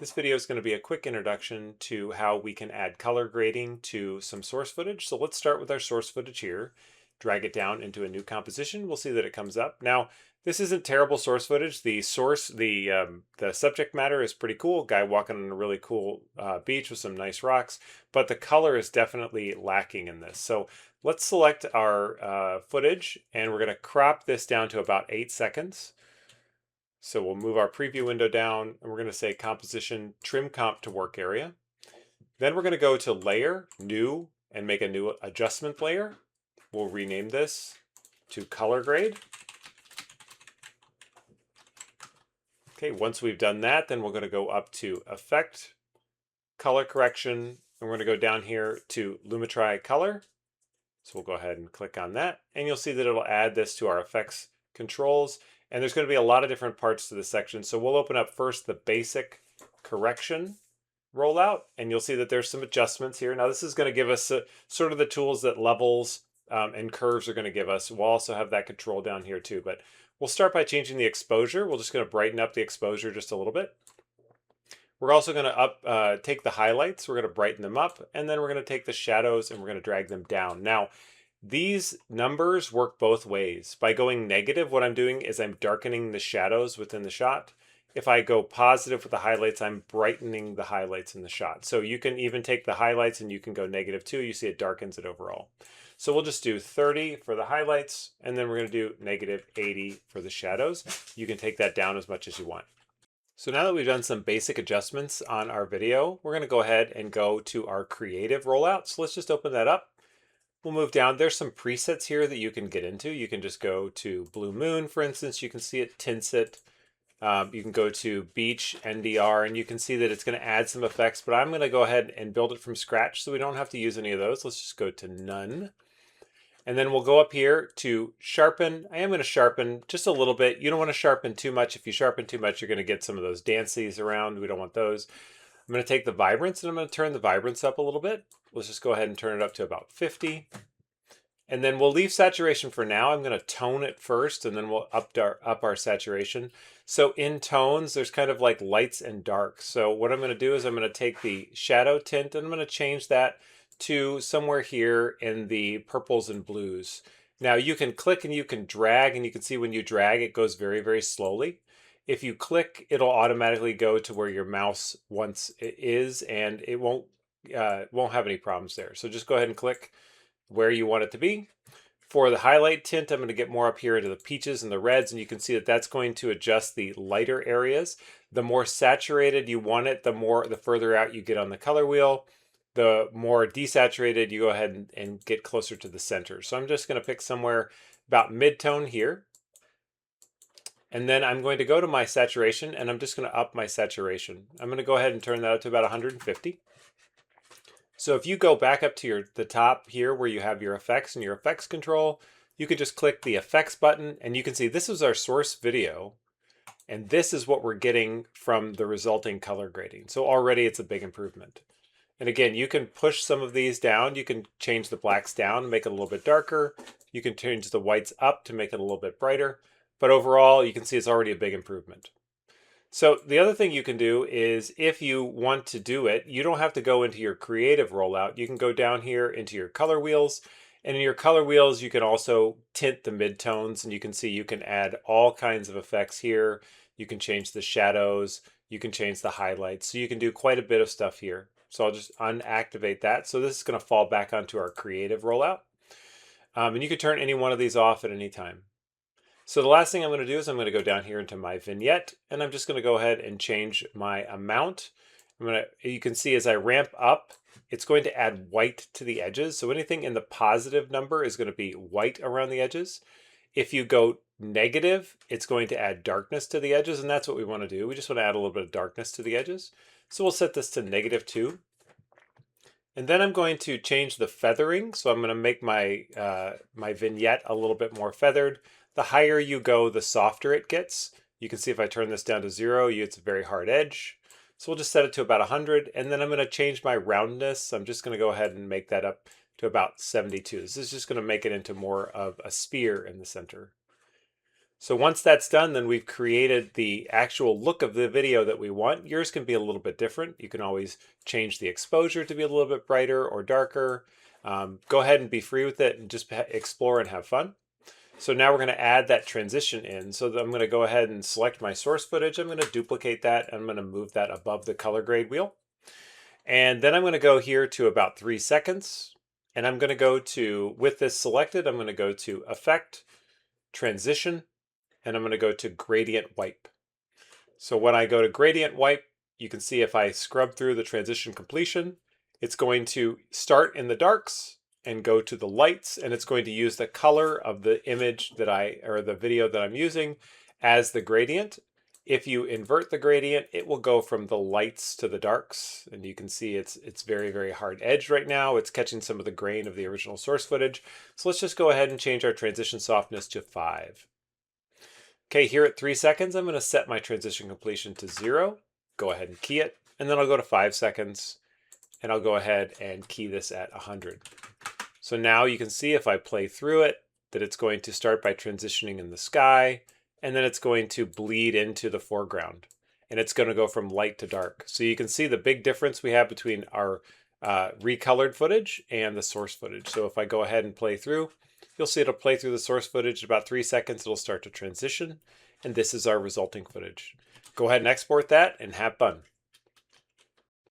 This video is going to be a quick introduction to how we can add color grading to some source footage. So let's start with our source footage here, drag it down into a new composition. We'll see that it comes up. Now, this isn't terrible source footage. The subject matter is pretty cool. Guy walking on a really cool beach with some nice rocks, but the color is definitely lacking in this. So let's select our footage and we're going to crop this down to about 8 seconds. So we'll move our preview window down and we're going to say composition, trim comp to work area. Then we're going to go to layer, new, and make a new adjustment layer. We'll rename this to color grade. Okay, once we've done that, then we're going to go up to effect, color correction, and we're going to go down here to Lumetri Color. So we'll go ahead and click on that, and you'll see that it'll add this to our effects controls. And there's going to be a lot of different parts to this section. So we'll open up first the basic correction rollout, and you'll see that there's some adjustments here. Now this is going to give us sort of the tools that levels and curves are going to give us. We'll also have that control down here too, but we'll start by changing the exposure. We're just going to brighten up the exposure just a little bit. We're also going to take the highlights, we're going to brighten them up, and then we're going to take the shadows and we're going to drag them down. Now, these numbers work both ways. By going negative, what I'm doing is I'm darkening the shadows within the shot. If I go positive with the highlights, I'm brightening the highlights in the shot. So you can even take the highlights and you can go negative too. You see it darkens it overall. So we'll just do 30 for the highlights, and then we're going to do negative 80 for the shadows. You can take that down as much as you want. So now that we've done some basic adjustments on our video, we're going to go ahead and go to our creative rollout. So let's just open that up. We'll move down. There's some presets here that you can get into. You can just go to Blue Moon, for instance. You can see it tints it. You can go to Beach, NDR, and you can see that it's going to add some effects, but I'm going to go ahead and build it from scratch so we don't have to use any of those. Let's just go to None. And then we'll go up here to Sharpen. I am going to sharpen just a little bit. You don't want to sharpen too much. If you sharpen too much, you're going to get some of those dances around. We don't want those. I'm going to take the vibrance and I'm going to turn the vibrance up a little bit. Let's just go ahead and turn it up to about 50. And then we'll leave saturation for now. I'm going to tone it first and then we'll up our saturation. So in tones, there's kind of like lights and darks. So what I'm going to do is I'm going to take the shadow tint and I'm going to change that to somewhere here in the purples and blues. Now you can click and you can drag, and you can see when you drag it goes very, very slowly. If you click, it'll automatically go to where your mouse wants it is, and it won't have any problems there. So just go ahead and click where you want it to be. For the highlight tint, I'm going to get more up here into the peaches and the reds, and you can see that that's going to adjust the lighter areas. The more saturated you want it, the further out you get on the color wheel. The more desaturated, you go ahead and get closer to the center. So I'm just going to pick somewhere about mid-tone here. And then I'm going to go to my saturation, and I'm just going to up my saturation. I'm going to go ahead and turn that up to about 150. So if you go back up to the top here where you have your effects and your effects control, you can just click the effects button, and you can see this is our source video. And this is what we're getting from the resulting color grading. So already it's a big improvement. And again, you can push some of these down. You can change the blacks down, make it a little bit darker. You can change the whites up to make it a little bit brighter. But overall, you can see it's already a big improvement. So the other thing you can do is, if you want to do it, you don't have to go into your creative rollout. You can go down here into your color wheels. And in your color wheels, you can also tint the midtones. And you can see you can add all kinds of effects here. You can change the shadows. You can change the highlights. So you can do quite a bit of stuff here. So I'll just unactivate that. So this is going to fall back onto our creative rollout. And you can turn any one of these off at any time. So the last thing I'm going to do is I'm going to go down here into my vignette, and I'm just going to go ahead and change my amount. You can see as I ramp up, it's going to add white to the edges. So anything in the positive number is going to be white around the edges. If you go negative, it's going to add darkness to the edges, and that's what we want to do. We just want to add a little bit of darkness to the edges. So we'll set this to -2. And then I'm going to change the feathering. So I'm going to make my, my vignette a little bit more feathered. The higher you go, the softer it gets. You can see if I turn this down to 0, it's a very hard edge. So we'll just set it to about 100. And then I'm going to change my roundness. I'm just going to go ahead and make that up to about 72. This is just going to make it into more of a spear in the center. So once that's done, then we've created the actual look of the video that we want. Yours can be a little bit different. You can always change the exposure to be a little bit brighter or darker. Go ahead and be free with it and just explore and have fun. So now we're going to add that transition in. So I'm going to go ahead and select my source footage. I'm going to duplicate that. And I'm going to move that above the color grade wheel. And then I'm going to go here to about 3 seconds. And I'm going to go to, with this selected, I'm going to go to Effect, Transition, and I'm going to go to Gradient Wipe. So when I go to Gradient Wipe, you can see if I scrub through the transition completion, it's going to start in the darks and go to the lights, and it's going to use the color of the image that or the video that I'm using as the gradient. If you invert the gradient, it will go from the lights to the darks, and you can see it's very, very hard edged right now. It's catching some of the grain of the original source footage. So let's just go ahead and change our transition softness to 5. Okay, here at 3 seconds, I'm going to set my transition completion to 0. Go ahead and key it, and then I'll go to 5 seconds, and I'll go ahead and key this at 100. So now you can see if I play through it, that it's going to start by transitioning in the sky, and then it's going to bleed into the foreground, and it's going to go from light to dark. So you can see the big difference we have between our recolored footage and the source footage. So if I go ahead and play through, you'll see it'll play through the source footage. About 3 seconds, it'll start to transition, and this is our resulting footage. Go ahead and export that and have fun.